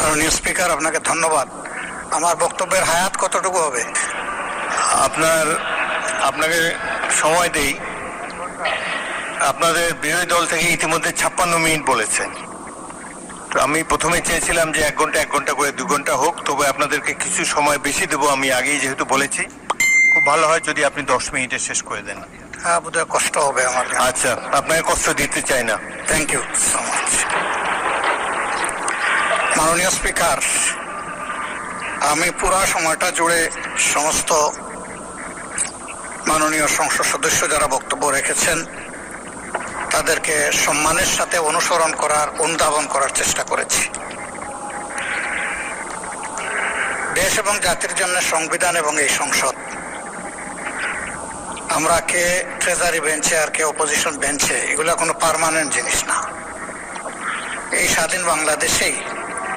মাননীয় স্পিকার, আপনাকে ধন্যবাদ। আমার বক্তব্যের হায়াত কতটুকু হবে? আপনাকে সময় দেই। আপনাদের বিরোধী দল থেকে ইতিমধ্যে 56 মিনিট বলেছেন। তো আমি প্রথমে চেয়েছিলাম যে 1 ঘন্টা করে 2 ঘন্টা হোক, তবে আপনাদেরকে কিছু সময় বেশি দেবো। আমি আগেই যেহেতু বলেছি, খুব ভালো হয় যদি আপনি 10 মিনিটে শেষ করে দেন। হ্যাঁ, বোধহয় কষ্ট হবে আমার। আচ্ছা, আপনাকে কষ্ট দিতে চাই না। Thank you so much. মাননীয় স্পিকার, আমি পুরো সময়টা জুড়ে সমস্ত মাননীয় সংসদ সদস্য যারা বক্তব্য রেখেছেন তাদেরকে সম্মানের সাথে অনুধাবন করার চেষ্টা করেছি। দেশ এবং জাতির জন্য সংবিধান এবং এই সংসদ, আমরা কে ট্রেজারি বেঞ্চে আর কে অপোজিশন বেঞ্চে, এগুলো কোনো পার্মানেন্ট জিনিস না। এই স্বাধীন বাংলাদেশেই